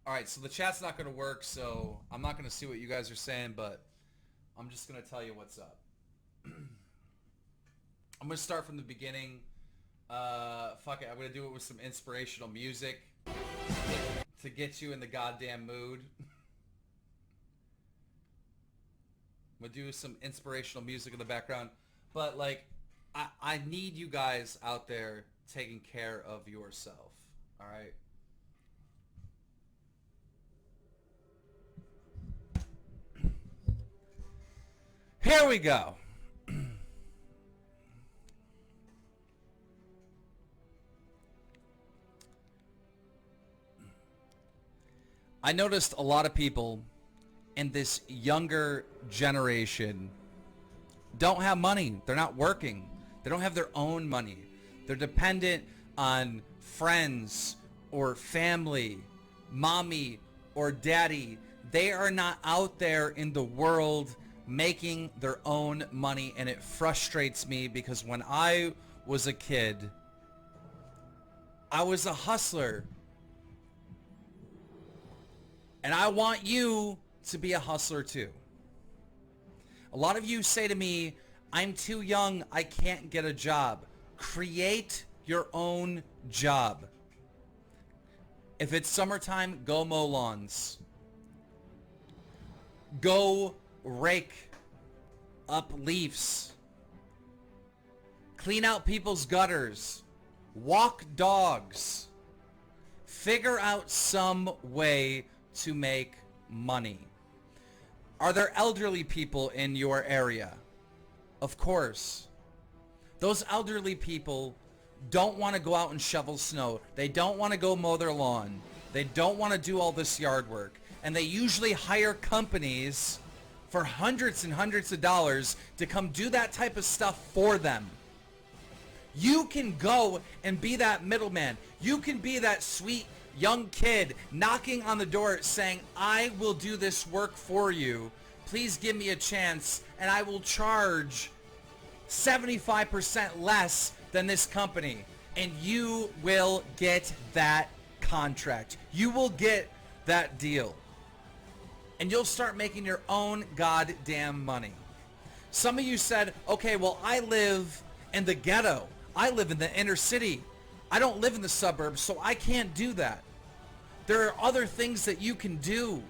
All right, so the chat's not going to work, so I'm not going to see what you guys are saying, but I'm just going to tell you what's up. I'm going to start from the beginning. Fuck it, I'm going to do it with some inspirational music to get you in the goddamn mood. I'm going to do some inspirational music in the background. But, like, I need you guys out there taking care of yourself, all right? Here we go. I noticed a lot of people in this younger generation don't have money. They're not working. They don't have their own money. They're dependent on friends or family, mommy or daddy. They are not out there in the world making their own money, and it frustrates me because when I was a kid, I was a hustler. And I want you to be a hustler too. A lot of you say to me, I'm too young, I can't get a job. Create your own job. If it's summertime, go mow lawns. Go rake up leaves. Clean out people's gutters. Walk dogs. Figure out some way to make money. Are there elderly people in your area? Of course. Those elderly people don't want to go out and shovel snow. They don't want to go mow their lawn. They don't want to do all this yard work. And they usually hire companies for hundreds and hundreds of dollars to come do that type of stuff for them. You can go and be that middleman. You can be that sweet young kid knocking on the door saying, I will do this work for you. Please give me a chance and I will charge 75% less than this company. And you will get that contract. You will get that deal. And you'll start making your own goddamn money. Some of you said, okay, well, I live in the ghetto. I live in the inner city. I don't live in the suburbs, so I can't do that. There are other things that you can do.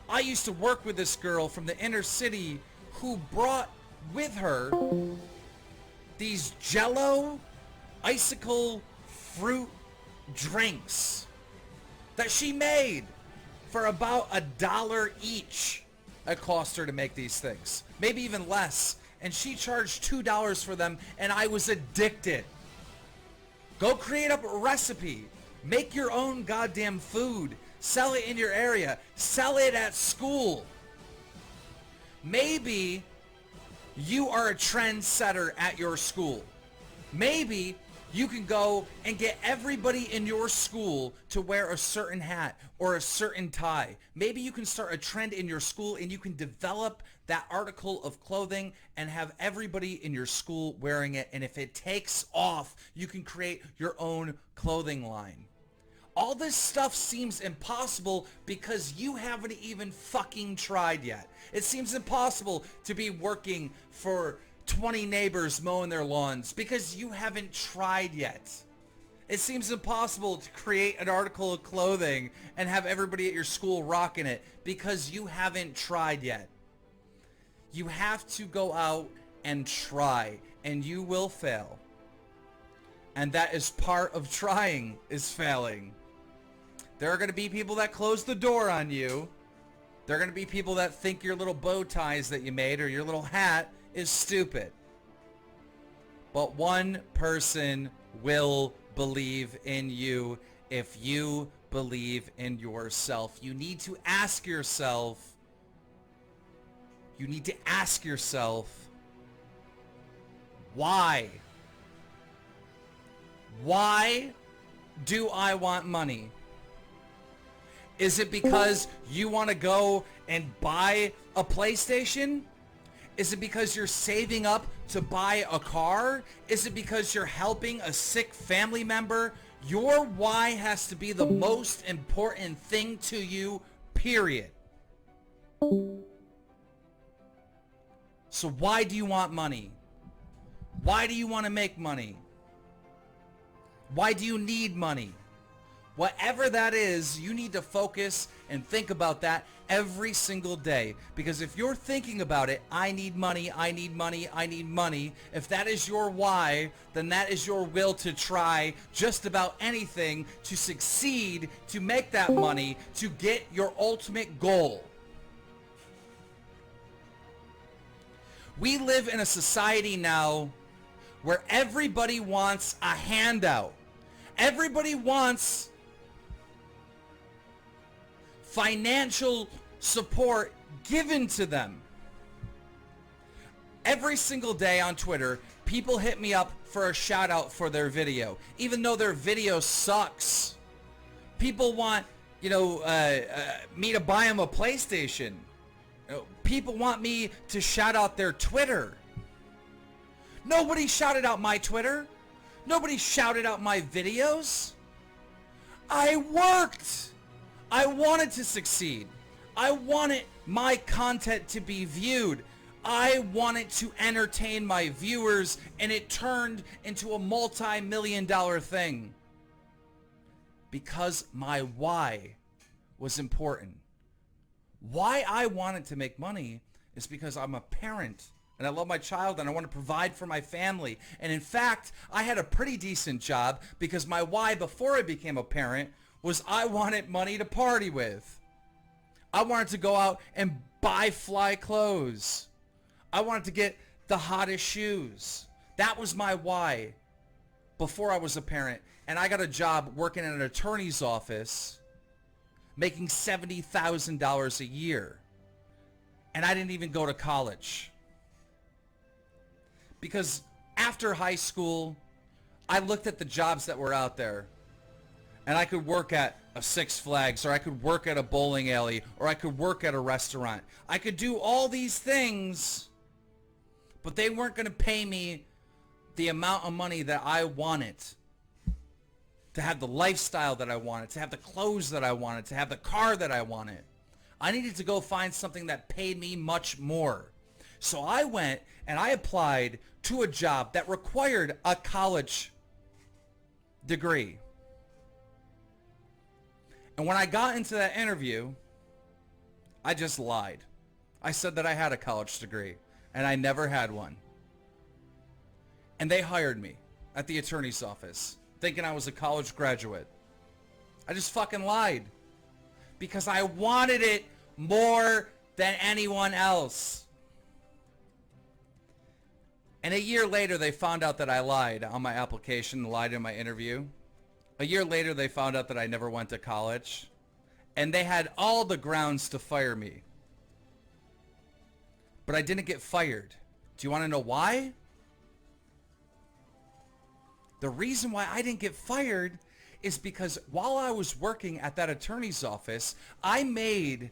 I used to work with this girl from the inner city who brought with her these Jell-O icicle fruit drinks that she made for about $1 each. It cost her to make these things, maybe even less. And she charged $2 for them, and I was addicted. Go create up a recipe. Make your own goddamn food. Sell it in your area. Sell it at school. Maybe you are a trendsetter at your school. Maybe you can go and get everybody in your school to wear a certain hat or a certain tie. Maybe you can start a trend in your school and you can develop that article of clothing and have everybody in your school wearing it. And if it takes off, you can create your own clothing line. All this stuff seems impossible because you haven't even fucking tried yet. It seems impossible to be working for 20 neighbors mowing their lawns because you haven't tried yet. It seems impossible to create an article of clothing and have everybody at your school rocking it because you haven't tried yet. You have to go out and try, and you will fail. And that is part of trying, is failing. There are going to be people that close the door on you. There are going to be people that think your little bow ties that you made or your little hat is stupid. But one person will believe in you if you believe in yourself. You need to ask yourself, why? Why do I want money? Is it because you want to go and buy a PlayStation? Is it because you're saving up to buy a car? Is it because you're helping a sick family member? Your why has to be the most important thing to you, period. So why do you want money? Why do you want to make money? Why do you need money? Whatever that is, you need to focus and think about that every single day. Because if you're thinking about it, I need money, I need money, I need money, if that is your why, then that is your will to try just about anything to succeed, to make that money, to get your ultimate goal. We live in a society now where everybody wants a handout. Everybody wants financial support given to them. Every single day on Twitter, people hit me up for a shout out for their video, even though their video sucks. People want, me to buy them a PlayStation. People want me to shout out their Twitter. Nobody shouted out my Twitter. Nobody shouted out my videos. I worked. I wanted to succeed. I wanted my content to be viewed. I wanted to entertain my viewers, and it turned into a multi-million-dollar thing. Because my why was important. Why I wanted to make money is because I'm a parent. And I love my child, and I want to provide for my family. And in fact, I had a pretty decent job because my why before I became a parent was I wanted money to party with. I wanted to go out and buy fly clothes. I wanted to get the hottest shoes. That was my why before I was a parent. And I got a job working in an attorney's office making $70,000 a year. And I didn't even go to college. Because after high school, I looked at the jobs that were out there. And I could work at a Six Flags, or I could work at a bowling alley, or I could work at a restaurant. I could do all these things, but they weren't going to pay me the amount of money that I wanted. To have the lifestyle that I wanted, to have the clothes that I wanted, to have the car that I wanted. I needed to go find something that paid me much more. So I went and I applied to a job that required a college degree. And when I got into that interview, I just lied. I said that I had a college degree, and I never had one. And they hired me at the attorney's office, thinking I was a college graduate. I just fucking lied. Because I wanted it more than anyone else. And a year later, they found out that I lied on my application, lied in my interview. A year later, they found out that I never went to college. And they had all the grounds to fire me. But I didn't get fired. Do you want to know why? The reason why I didn't get fired is because while I was working at that attorney's office, I made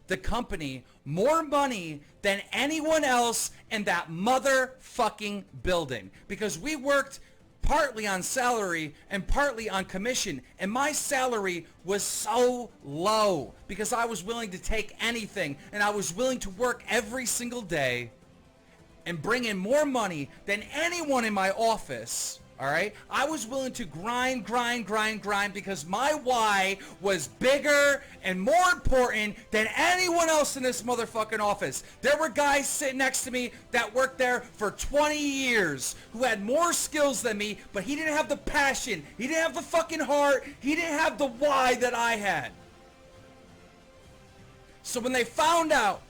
the company more money than anyone else in that motherfucking building. Because we worked partly on salary and partly on commission. And my salary was so low because I was willing to take anything. And I was willing to work every single day and bring in more money than anyone in my office. All right? I was willing to grind because my why was bigger and more important than anyone else in this motherfucking office. There were guys sitting next to me that worked there for 20 years who had more skills than me, but he didn't have the passion. He didn't have the fucking heart. He didn't have the why that I had. So when they found out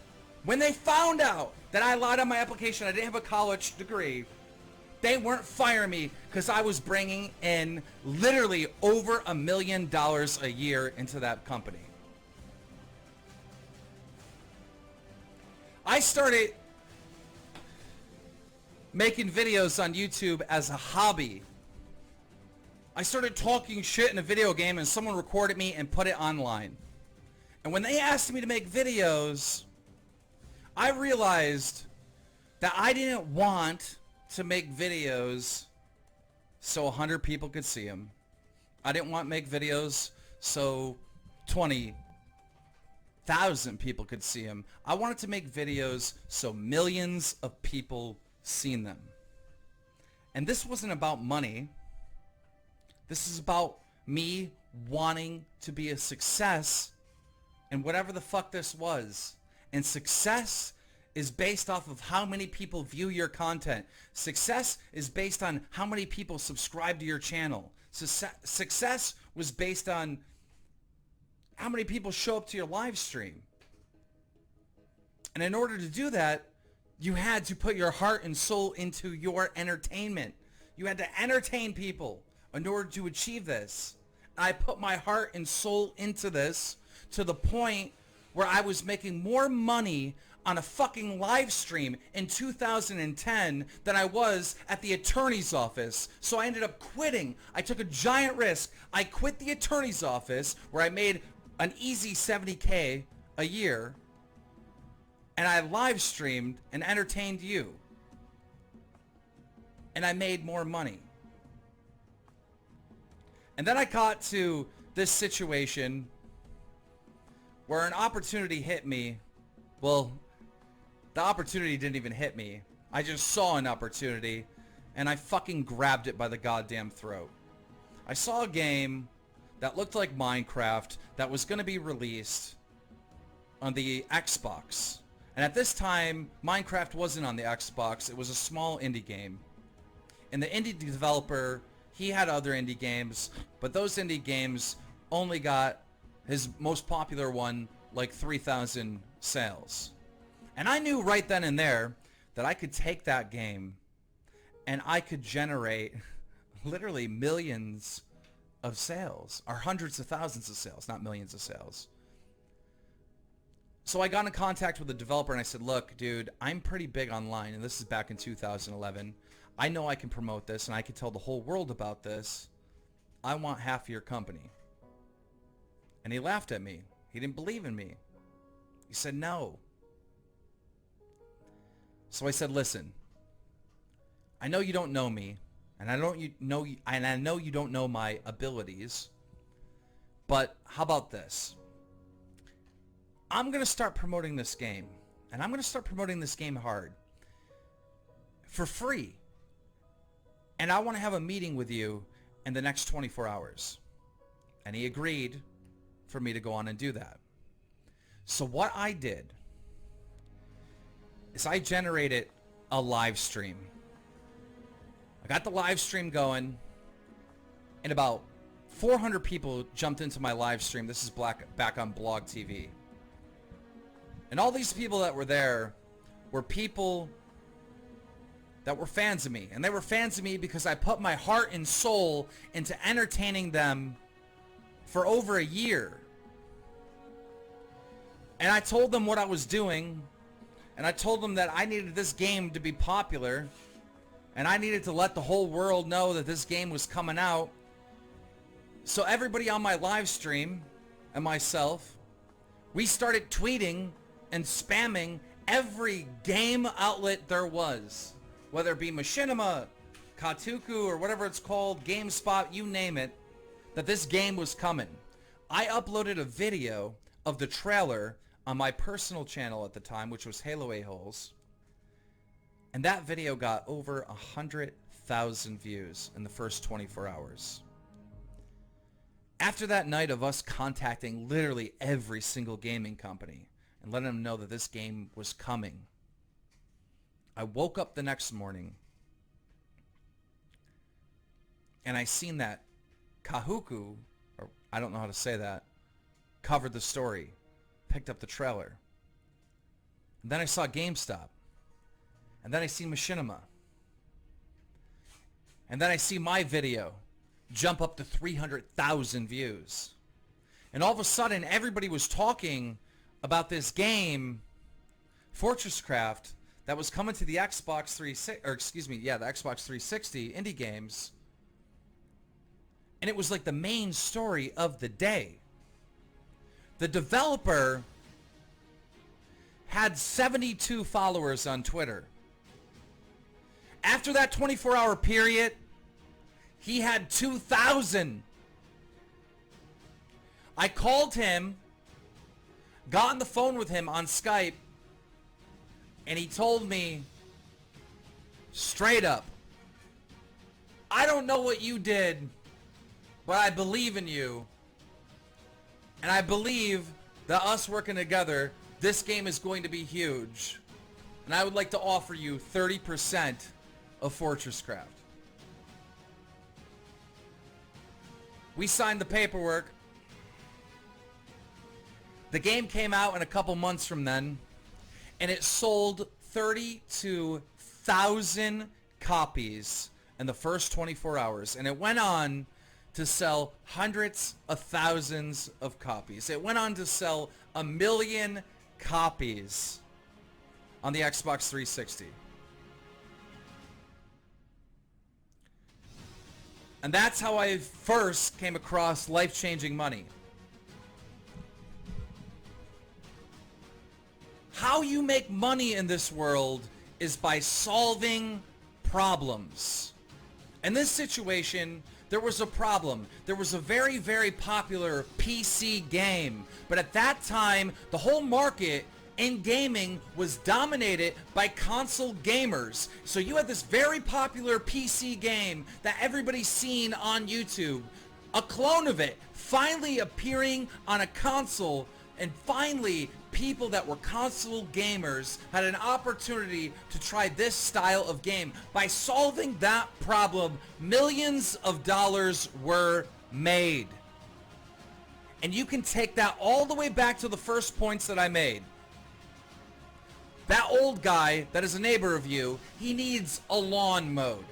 that I lied on my application, I didn't have a college degree, they weren't firing me because I was bringing in literally over $1 million a year into that company. I started making videos on YouTube as a hobby. I started talking shit in a video game and someone recorded me and put it online. And when they asked me to make videos, I realized that I didn't want to make videos so 100 people could see them. I didn't want to make videos so 20,000 people could see them. I wanted to make videos so millions of people seen them. And this wasn't about money. This is about me wanting to be a success in whatever the fuck this was. And success is based off of how many people view your content. Success is based on how many people subscribe to your channel. Success was based on how many people show up to your live stream. And in order to do that, you had to put your heart and soul into your entertainment. You had to entertain people in order to achieve this. I put my heart and soul into this to the point where I was making more money on a fucking live stream in 2010 than I was at the attorney's office. So I ended up quitting. I took a giant risk. I quit the attorney's office where I made an easy $70K a year, and I live streamed and entertained you. And I made more money. And then I got to this situation where an opportunity hit me. Well, the opportunity didn't even hit me. I just saw an opportunity, and I fucking grabbed it by the goddamn throat. I saw a game that looked like Minecraft that was going to be released on the Xbox. And at this time, Minecraft wasn't on the Xbox. It was a small indie game. And the indie developer, he had other indie games, but those indie games only got his most popular one like 3,000 sales. And I knew right then and there that I could take that game and I could generate literally millions of sales, or hundreds of thousands of sales, not millions of sales. So I got in contact with the developer and I said, look, dude, I'm pretty big online, and this is back in 2011. I know I can promote this and I can tell the whole world about this. I want half of your company. And he laughed at me. He didn't believe in me. He said no. So I said, listen, I know you don't know me, and I know you don't know my abilities, but how about this? I'm going to start promoting this game, and I'm going to start promoting this game hard for free. And I want to have a meeting with you in the next 24 hours. And he agreed for me to go on and do that. So what I did is I generated a live stream. I got the live stream going, and about 400 people jumped into my live stream. This is back on Blog TV. And all these people that were there were people that were fans of me. And they were fans of me because I put my heart and soul into entertaining them for over a year. And I told them what I was doing, and I told them that I needed this game to be popular, and I needed to let the whole world know that this game was coming out. So everybody on my live stream and myself, we started tweeting and spamming every game outlet there was, whether it be Machinima, Kotaku, or whatever it's called, GameSpot, you name it, that this game was coming. I uploaded a video of the trailer on my personal channel at the time, which was Halo A-Holes. And that video got over 100,000 views in the first 24 hours. After that night of us contacting literally every single gaming company and letting them know that this game was coming, I woke up the next morning and I seen that Kahuku, or I don't know how to say that, covered the story, picked up the trailer. And then I saw GameStop. And then I see Machinima. And then I see my video jump up to 300,000 views. And all of a sudden, everybody was talking about this game, Fortress Craft, that was coming to the Xbox 360, or excuse me, yeah, the Xbox 360 indie games. And it was like the main story of the day. The developer had 72 followers on Twitter. After that 24-hour period, he had 2,000 I called him, got on the phone with him on Skype, and he told me straight up, I don't know what you did, but I believe in you. And I believe that us working together, this game is going to be huge. And I would like to offer you 30% of Fortress Craft. We signed the paperwork. The game came out in a couple months from then, and it sold 32,000 copies in the first 24 hours. And it went on to sell hundreds of thousands of copies. It went on to sell 1 million copies on the Xbox 360. And that's how I first came across life-changing money. How you make money in this world is by solving problems. In this situation, there was a problem. There was a very, very popular PC game. But at that time, the whole market in gaming was dominated by console gamers. So you had this very popular PC game that everybody's seen on YouTube. A clone of it finally appearing on a console, and finally people that were console gamers had an opportunity to try this style of game. By solving that problem, millions of dollars were made. And you can take that all the way back to the first points that I made. That old guy that is a neighbor of you, he needs a lawn mowed.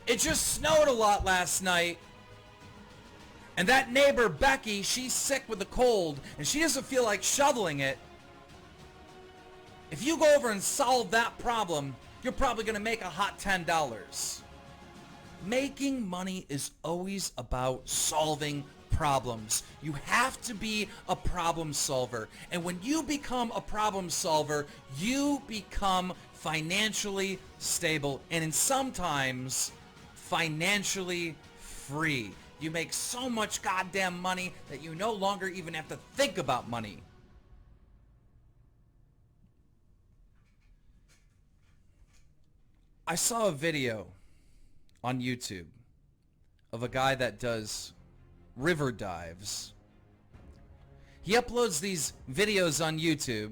It just snowed a lot last night. And that neighbor, Becky, she's sick with a cold, and she doesn't feel like shoveling it. If you go over and solve that problem, you're probably going to make a hot $10. Making money is always about solving problems. You have to be a problem solver. And when you become a problem solver, you become financially stable and sometimes financially free. You make so much goddamn money that you no longer even have to think about money. I saw a video on YouTube of a guy that does river dives. He uploads these videos on YouTube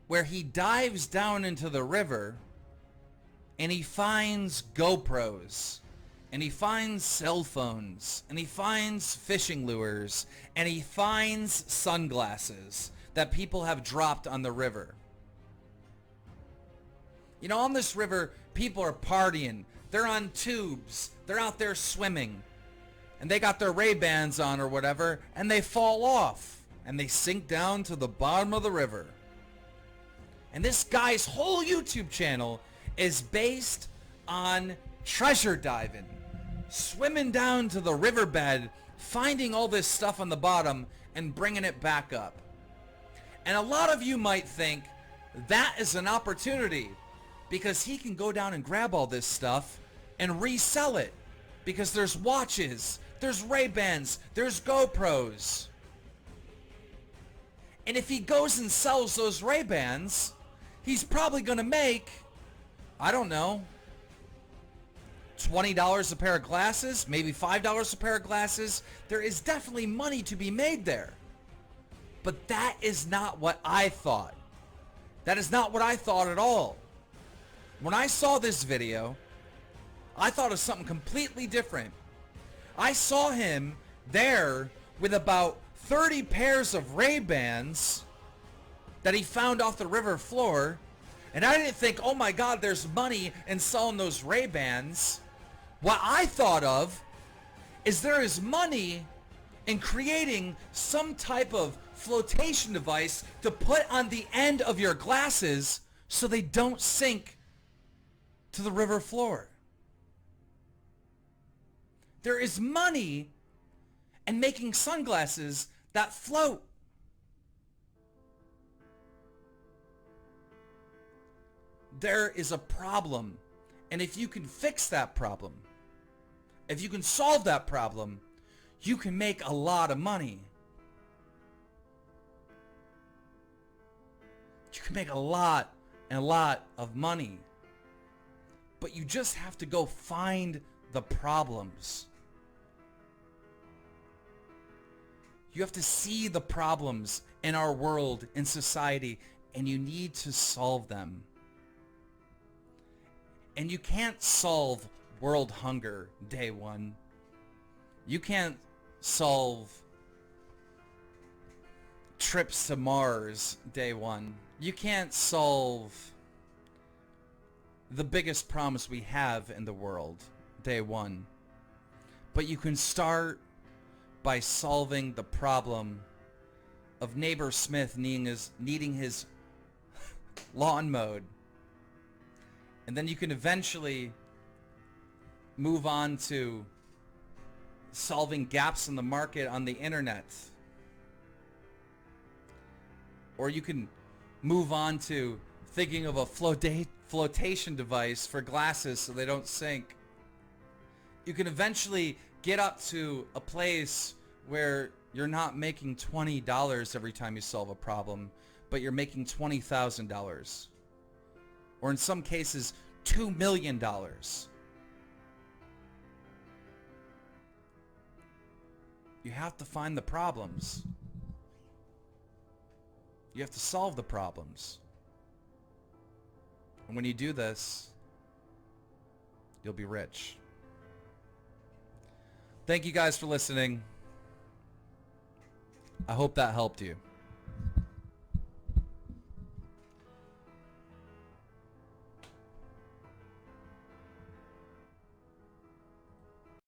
where he dives down into the river and he finds GoPros. And he finds cell phones, and he finds fishing lures, and he finds sunglasses that people have dropped on the river. You know, on this river, people are partying. They're on tubes. They're out there swimming. And they got their Ray-Bans on or whatever, and they fall off. And they sink down to the bottom of the river. And this guy's whole YouTube channel is based on treasure diving. Swimming down to the riverbed, finding all this stuff on the bottom and bringing it back up. And a lot of you might think that is an opportunity because he can go down and grab all this stuff and resell it because there's watches, there's Ray-Bans, there's GoPros. And if he goes and sells those Ray-Bans, he's probably going to make, I don't know, $20 a pair of glasses, maybe $5 a pair of glasses. There is definitely money to be made there. But that is not what I thought. That is not what I thought at all. When I saw this video, I thought of something completely different. I saw him there with about 30 pairs of Ray-Bans that he found off the river floor. And I didn't think, oh my God, there's money in selling those Ray-Bans. What I thought of is there is money in creating some type of flotation device to put on the end of your glasses so they don't sink to the river floor. There is money in making sunglasses that float. There is a problem, and if you can fix that problem, if you can solve that problem, you can make a lot of money. You can make a lot of money. But you just have to go find the problems. You have to see the problems in our world, in society, and you need to solve them. And you can't solve world hunger day one. You can't solve trips to Mars day one. You can't solve the biggest promise we have in the world day one. But you can start by solving the problem of neighbor Smith needing his lawn mowed. And then you can eventually move on to solving gaps in the market on the internet. Or you can move on to thinking of a flotation device for glasses so they don't sink. You can eventually get up to a place where you're not making $20 every time you solve a problem, but you're making $20,000. Or in some cases, $2 million. You have to find the problems. You have to solve the problems. And when you do this, you'll be rich. Thank you guys for listening. I hope that helped you.